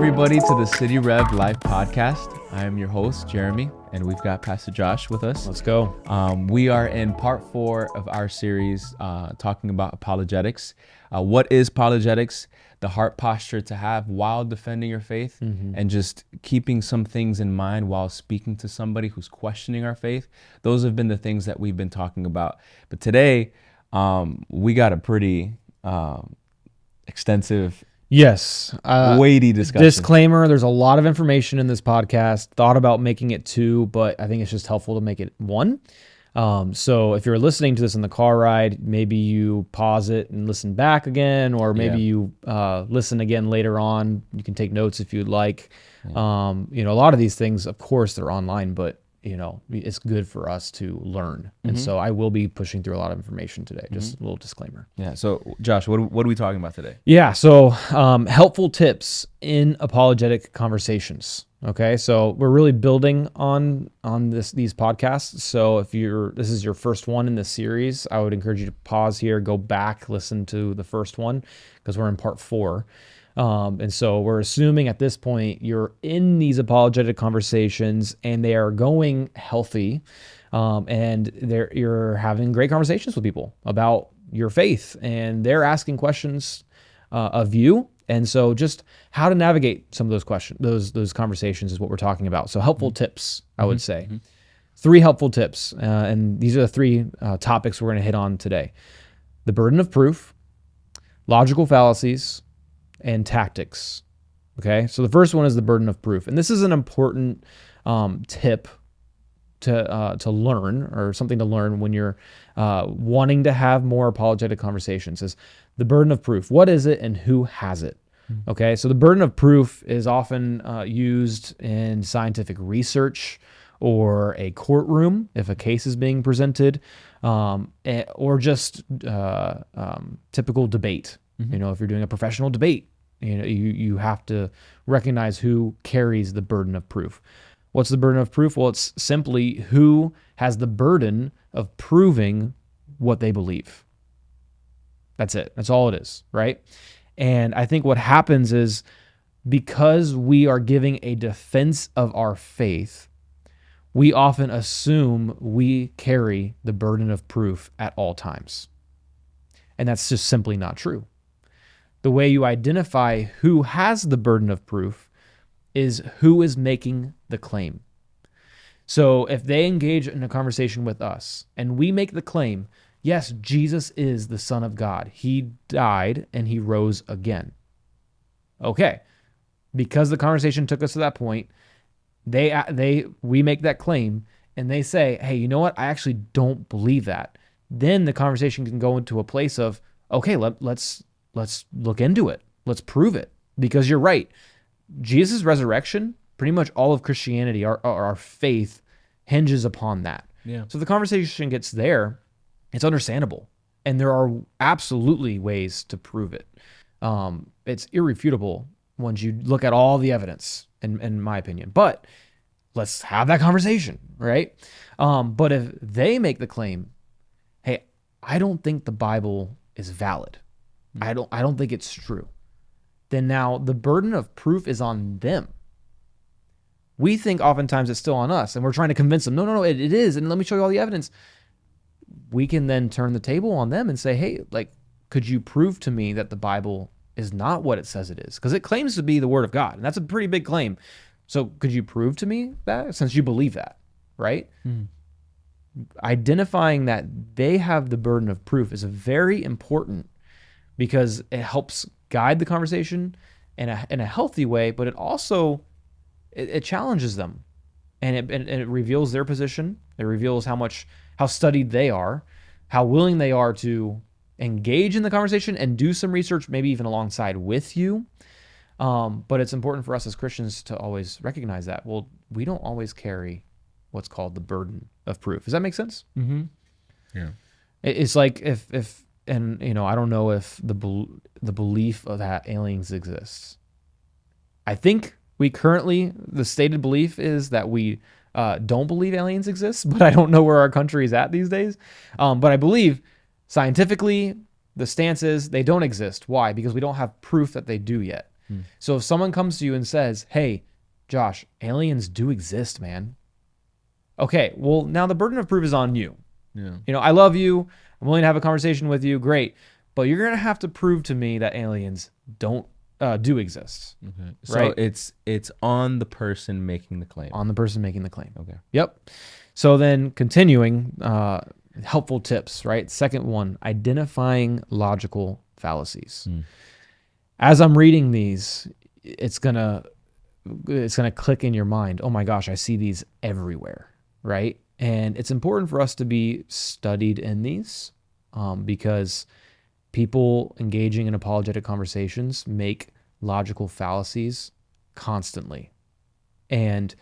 everybody, to the City Rev Life Podcast. I am your host, Jeremy, and we've got Pastor Josh with us. Let's go. We are in part 4 of our series talking about apologetics. What is apologetics? The heart posture to have while defending your faith and just keeping some things in mind while speaking to somebody who's questioning our faith. Those have been the things that we've been talking about. But today, we got a pretty extensive, weighty discussion. Disclaimer, there's a lot of information in this podcast. Thought about making it 2, but I think it's just helpful to make it 1. So if you're listening to this in the car ride, maybe you pause it and listen back again, or maybe you listen again later on. You can take notes if you'd like. A lot of these things, of course, they're online, but it's good for us to learn. And so I will be pushing through a lot of information today. Just a little disclaimer. Yeah. So Josh, what are we talking about today? Yeah. So helpful tips in apologetic conversations. Okay. So we're really building on these podcasts. So if this is your first one in this series, I would encourage you to pause here, go back, listen to the first one, because we're in part 4. And so we're assuming at this point you're in these apologetic conversations and they are going healthy, and you're having great conversations with people about your faith, and they're asking questions of you. And so just how to navigate some of those questions, those conversations is what we're talking about. So helpful tips, I would say. 3 helpful tips, and these are the 3 topics we're going to hit on today: the burden of proof, logical fallacies, and tactics. Okay, so the first one is the burden of proof, and this is an important tip to learn, or something to learn when you're wanting to have more apologetic conversations. Is the burden of proof. What is it, and who has it? Okay, so the burden of proof is often used in scientific research or a courtroom if a case is being presented, or just typical debate. If you're doing a professional debate, you have to recognize who carries the burden of proof. What's the burden of proof? Well, it's simply who has the burden of proving what they believe. That's it. That's all it is, right? And I think what happens is, because we are giving a defense of our faith, we often assume we carry the burden of proof at all times. And that's just simply not true. The way you identify who has the burden of proof is who is making the claim. So if they engage in a conversation with us and we make the claim, yes, Jesus is the Son of God. He died and he rose again. Okay. Because the conversation took us to that point, we make that claim and they say, hey, you know what? I actually don't believe that. Then the conversation can go into a place of, okay, let's look into it. Let's prove it. Because you're right. Jesus' resurrection, pretty much all of Christianity, our faith hinges upon that. Yeah. So the conversation gets there, it's understandable. And there are absolutely ways to prove it. It's irrefutable once you look at all the evidence, in my opinion. But let's have that conversation, right? But if they make the claim, hey, I don't think the Bible is valid, I don't think it's true, then now the burden of proof is on them. We think oftentimes it's still on us, and we're trying to convince them, no, it is, and let me show you all the evidence. We can then turn the table on them and say, hey, could you prove to me that the Bible is not what it says it is? Because it claims to be the Word of God, and that's a pretty big claim. So could you prove to me that, since you believe that, right? Identifying that they have the burden of proof is very important, because it helps guide the conversation in a healthy way, but it also it challenges them, and it reveals their position. It reveals how studied they are, how willing they are to engage in the conversation and do some research, maybe even alongside with you. But it's important for us as Christians to always recognize that, well, we don't always carry what's called the burden of proof. Does that make sense? Yeah. It's like if and I don't know if the belief of that aliens exists. I think the stated belief is that we don't believe aliens exist, but I don't know where our country is at these days. But I believe scientifically, the stance is they don't exist. Why? Because we don't have proof that they do yet. So if someone comes to you and says, hey, Josh, aliens do exist, man. Okay, well, now the burden of proof is on you. Yeah. You know, I love you. I'm willing to have a conversation with you. Great. But you're going to have to prove to me that aliens do exist. Okay. So right? it's on the person making the claim. On the person making the claim. Okay. Yep. So then continuing, helpful tips, right? Second one, identifying logical fallacies. As I'm reading these, it's gonna click in your mind. Oh my gosh, I see these everywhere, right? And it's important for us to be studied in these because people engaging in apologetic conversations make logical fallacies constantly. And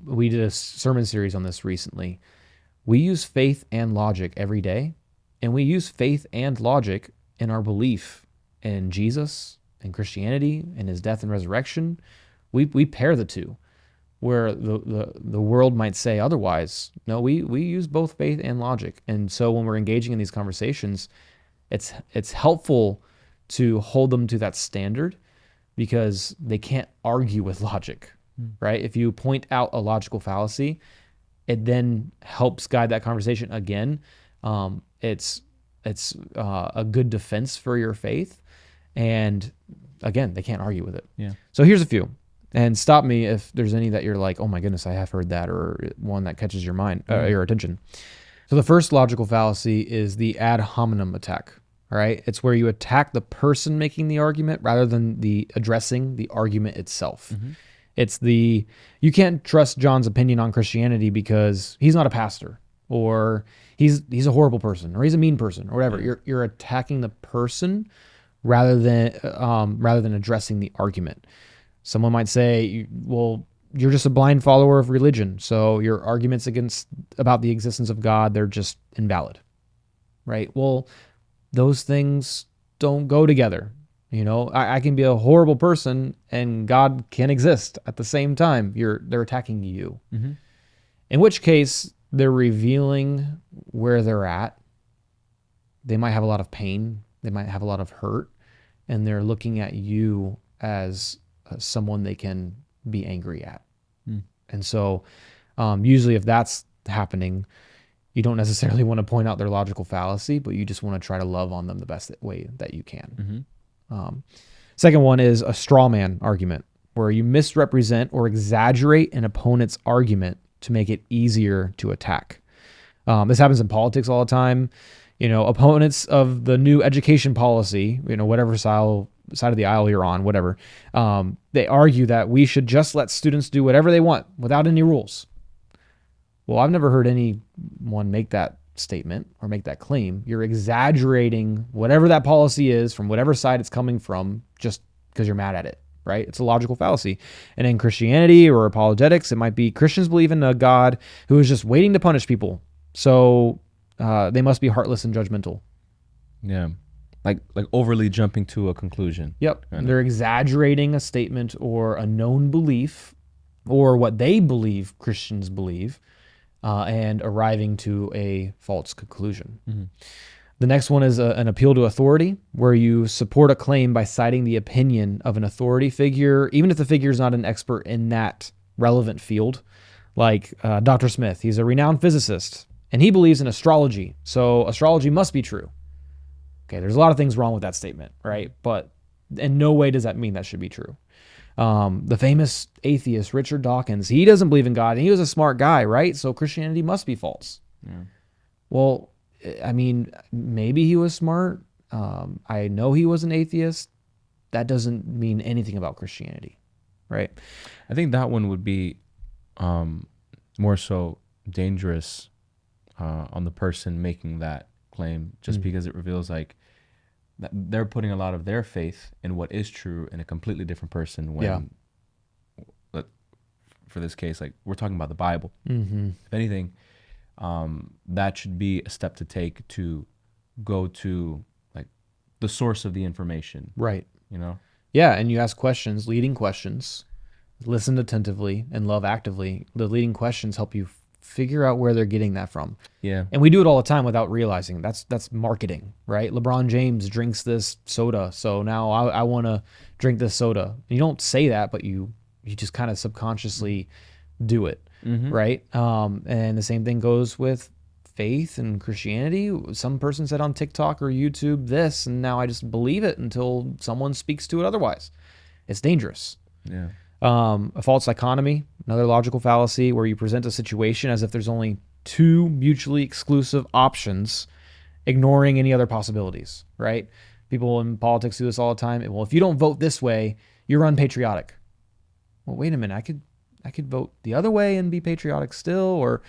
we did a sermon series on this recently. We use faith and logic every day, and we use faith and logic in our belief in Jesus and Christianity and his death and resurrection. We pair the two, where the world might say otherwise. No, we use both faith and logic. And so when we're engaging in these conversations, it's helpful to hold them to that standard because they can't argue with logic, right? If you point out a logical fallacy, it then helps guide that conversation again. It's a good defense for your faith. And again, they can't argue with it. Yeah. So here's a few. And stop me if there's any that you're like, oh my goodness, I have heard that, or one that catches your mind, your attention. So the first logical fallacy is the ad hominem attack. All right, it's where you attack the person making the argument rather than addressing the argument itself. It's you can't trust John's opinion on Christianity because he's not a pastor, or he's a horrible person, or he's a mean person, or whatever. You're attacking the person rather than addressing the argument. Someone might say, well, you're just a blind follower of religion, so your arguments about the existence of God, they're just invalid, right? Well, those things don't go together. You know, I can be a horrible person and God can exist at the same time. They're attacking you. In which case, they're revealing where they're at. They might have a lot of pain. They might have a lot of hurt, and they're looking at you as someone they can be angry at. And so usually if that's happening, you don't necessarily want to point out their logical fallacy, but you just want to try to love on them the best way that you can. Second one is a straw man argument, where you misrepresent or exaggerate an opponent's argument to make it easier to attack. This happens in politics all the time. You know, opponents of the new education policy, you know, whatever side of the aisle you're on, whatever, they argue that we should just let students do whatever they want without any rules. Well, I've never heard anyone make that statement or make that claim. You're exaggerating whatever that policy is from whatever side it's coming from just because you're mad at it, right? It's a logical fallacy. And in Christianity or apologetics, it might be Christians believe in a God who is just waiting to punish people. So they must be heartless and judgmental. Yeah. Like overly jumping to a conclusion. Yep. They're exaggerating a statement or a known belief or what they believe Christians believe and arriving to a false conclusion. The next one is an appeal to authority, where you support a claim by citing the opinion of an authority figure, even if the figure is not an expert in that relevant field. Like Dr. Smith, he's a renowned physicist, and he believes in astrology, so astrology must be true. Okay, there's a lot of things wrong with that statement, right? But in no way does that mean that should be true. The famous atheist, Richard Dawkins, he doesn't believe in God, and he was a smart guy, right? So Christianity must be false. Well, I mean, maybe he was smart. I know he was an atheist. That doesn't mean anything about Christianity, right? I think that one would be more so dangerous on the person making that claim, just because it reveals like that they're putting a lot of their faith in what is true in a completely different person when, for this case, like we're talking about the Bible. If anything, that should be a step to take to go to like the source of the information. Right. You know? Yeah, and you ask questions, leading questions, listen attentively, and love actively. The leading questions help you figure out where they're getting that from. Yeah. And we do it all the time without realizing. That's marketing, right? LeBron James drinks this soda, so now I want to drink this soda. You don't say that, but you just kind of subconsciously do it, right? And the same thing goes with faith and Christianity. Some person said on TikTok or YouTube this, and now I just believe it until someone speaks to it otherwise. It's dangerous. Yeah. A false dichotomy, another logical fallacy where you present a situation as if there's only two mutually exclusive options, ignoring any other possibilities, right? People in politics do this all the time. Well, if you don't vote this way, you're unpatriotic. Well, wait a minute. I could vote the other way and be patriotic still, or,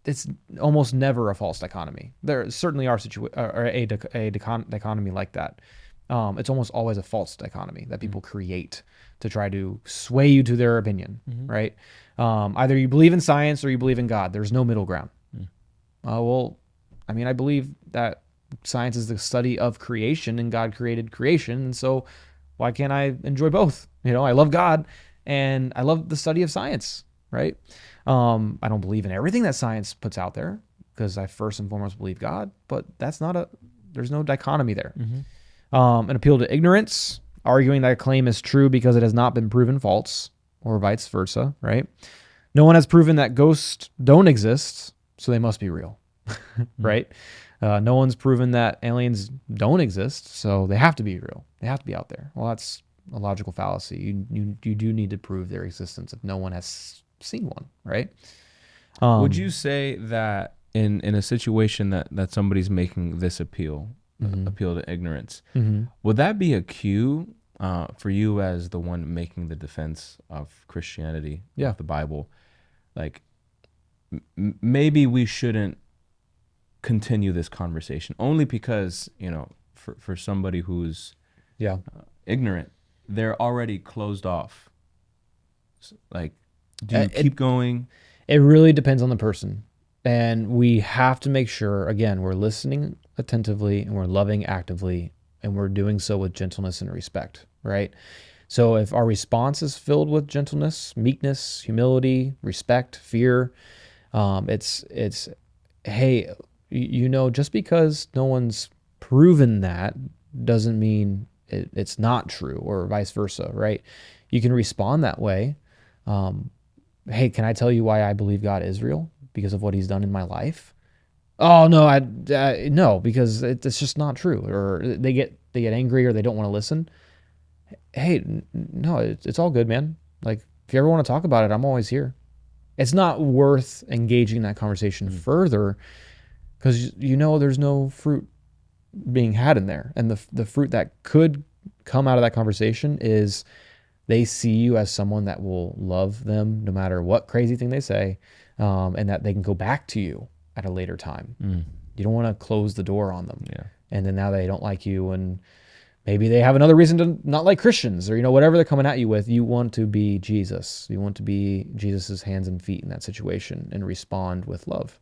it's almost never a false dichotomy. There certainly are a dichotomy like that. It's almost always a false dichotomy that people create to try to sway you to their opinion, right? Either you believe in science or you believe in God. There's no middle ground. I believe that science is the study of creation and God created creation. And so why can't I enjoy both? I love God and I love the study of science, right? I don't believe in everything that science puts out there because I first and foremost believe God, but there's no dichotomy there. An appeal to ignorance, arguing that a claim is true because it has not been proven false, or vice versa, right? No one has proven that ghosts don't exist, so they must be real, right? No one's proven that aliens don't exist, so they have to be real. They have to be out there. Well, that's a logical fallacy. You do need to prove their existence if no one has seen one, right? Would you say that in a situation that somebody's making this appeal to ignorance, would that be a cue for you as the one making the defense of Christianity, of the Bible? Like, maybe we shouldn't continue this conversation only because, for somebody who's ignorant, they're already closed off. Like, do you keep going? It really depends on the person. And we have to make sure, again, we're listening attentively and we're loving actively, and we're doing so with gentleness and respect, right? So if our response is filled with gentleness, meekness, humility, respect, fear, it's hey, just because no one's proven that doesn't mean it's not true, or vice versa, right? You can respond that way. Hey, can I tell you why I believe God is real? Because of what he's done in my life? Oh, no, no, because it's just not true. Or they get angry or they don't want to listen. Hey, no, it's all good, man. Like, if you ever want to talk about it, I'm always here. It's not worth engaging in that conversation further because there's no fruit being had in there. And the fruit that could come out of that conversation is they see you as someone that will love them no matter what crazy thing they say, and that they can go back to you at a later time. You don't want to close the door on them. Yeah. And then now they don't like you, and maybe they have another reason to not like Christians, or whatever they're coming at you with. You want to be Jesus. You want to be Jesus's hands and feet in that situation and respond with love.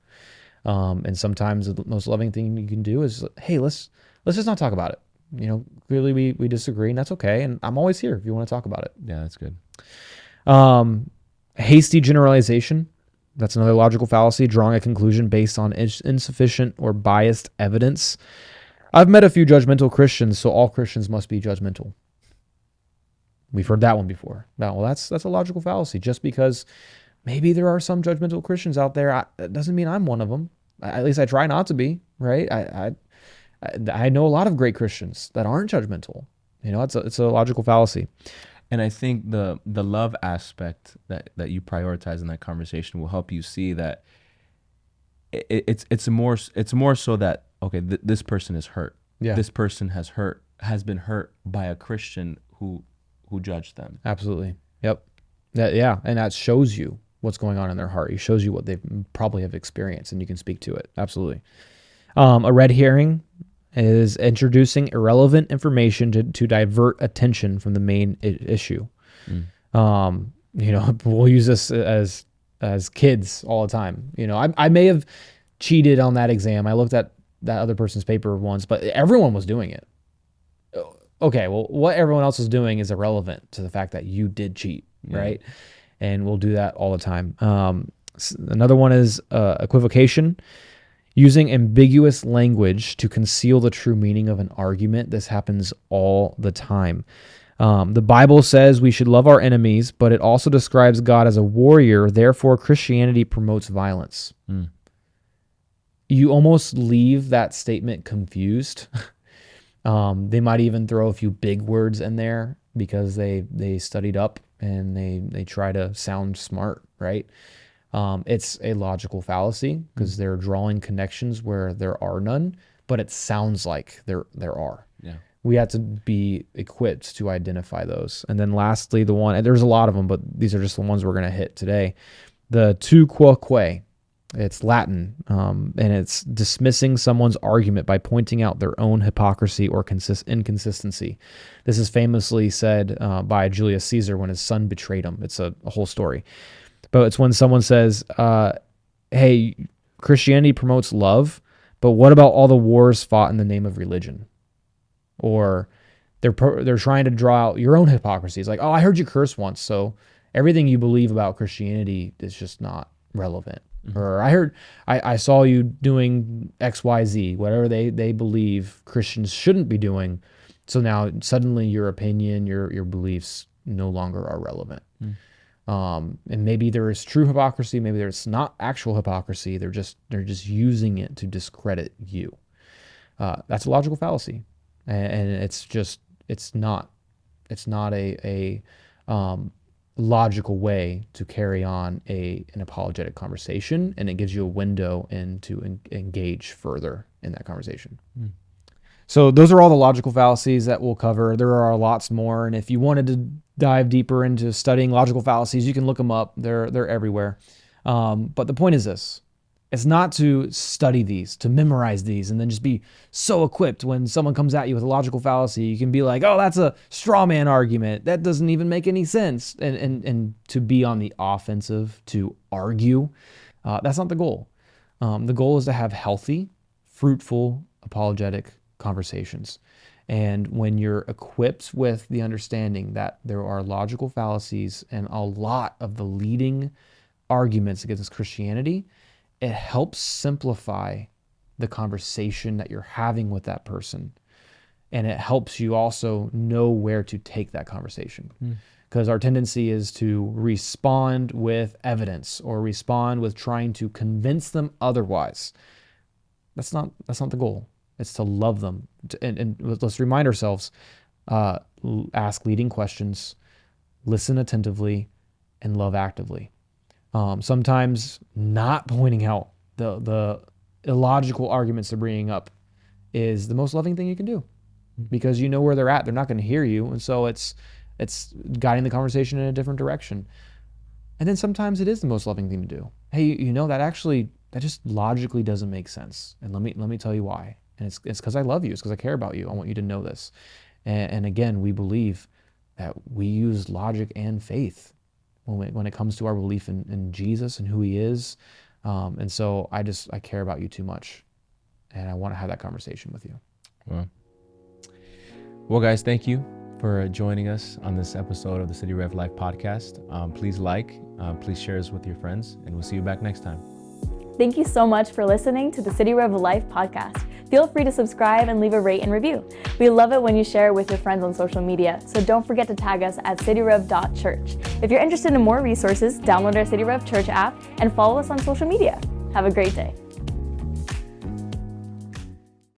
And sometimes the most loving thing you can do is, hey, let's just not talk about it. Clearly we disagree, and that's okay. And I'm always here if you want to talk about it. Yeah, that's good. Hasty generalization. That's another logical fallacy, drawing a conclusion based on insufficient or biased evidence. I've met a few judgmental Christians, so all Christians must be judgmental. We've heard that one before. Now, well, that's a logical fallacy. Just because maybe there are some judgmental Christians out there, that doesn't mean I'm one of them. At least I try not to be, right? I know a lot of great Christians that aren't judgmental. It's a logical fallacy. And I think the love aspect that you prioritize in that conversation will help you see that it's more so that, okay, this person is hurt. Yeah. This person has been hurt by a Christian who judged them. Absolutely. Yep. And that shows you what's going on in their heart. It shows you what they probably have experienced, and you can speak to it. Absolutely. A red herring is introducing irrelevant information to divert attention from the main issue. We'll use this as kids all the time. I may have cheated on that exam. I looked at that other person's paper once, but everyone was doing it. Okay, well, what everyone else is doing is irrelevant to the fact that you did cheat, right? And we'll do that all the time. Another one is equivocation. Using ambiguous language to conceal the true meaning of an argument. This happens all the time. The Bible says we should love our enemies, but it also describes God as a warrior. Therefore, Christianity promotes violence. You almost leave that statement confused. They might even throw a few big words in there because they studied up and they try to sound smart, right? It's a logical fallacy because they're drawing connections where there are none, but it sounds like there are. Yeah. We have to be equipped to identify those. And then lastly, the one, and there's a lot of them, but these are just the ones we're going to hit today. The tu quoque. It's Latin, and it's dismissing someone's argument by pointing out their own hypocrisy or inconsistency. This is famously said by Julius Caesar when his son betrayed him. It's a whole story. But it's when someone says, hey, Christianity promotes love, but what about all the wars fought in the name of religion? Or they're trying to draw out your own hypocrisy. It's like, oh, I heard you curse once, so everything you believe about Christianity is just not relevant. Or I saw you doing X, Y, Z, whatever they believe Christians shouldn't be doing. So now suddenly your opinion, your beliefs no longer are relevant. And maybe there is true hypocrisy, maybe there's not actual hypocrisy. They're just using it to discredit you. That's a logical fallacy, and it's not a logical way to carry on an apologetic conversation, and it gives you a window in to engage further in that conversation. So those are all the logical fallacies that we'll cover. There are lots more, and if you wanted to dive deeper into studying logical fallacies, you can look them up. They're everywhere. But the point is this. It's not to study these, to memorize these, and then just be so equipped when someone comes at you with a logical fallacy. You can be like, oh, that's a straw man argument. That doesn't even make any sense. And to be on the offensive, to argue, that's not the goal. The goal is to have healthy, fruitful, apologetic conversations. And when you're equipped with the understanding that there are logical fallacies and a lot of the leading arguments against Christianity, it helps simplify the conversation that you're having with that person. And it helps you also know where to take that conversation. Because our tendency is to respond with evidence or respond with trying to convince them otherwise. That's not the goal. It's to love them. And let's remind ourselves, ask leading questions, listen attentively, and love actively. Sometimes not pointing out the illogical arguments they're bringing up is the most loving thing you can do, because you know where they're at. They're not going to hear you. And so it's guiding the conversation in a different direction. And then sometimes it is the most loving thing to do. Hey, that just logically doesn't make sense. And let me tell you why. And it's because I love you. It's because I care about you. I want you to know this. And again, we believe that we use logic and faith when it comes to our belief in Jesus and who he is. And so I care about you too much. And I want to have that conversation with you. Well, guys, thank you for joining us on this episode of the City Rev Life Podcast. Please please share us with your friends, and we'll see you back next time. Thank you so much for listening to the City Rev Life Podcast. Feel free to subscribe and leave a rate and review. We love it when you share it with your friends on social media, so don't forget to tag us at cityrev.church. If you're interested in more resources, download our City Rev Church app and follow us on social media. Have a great day.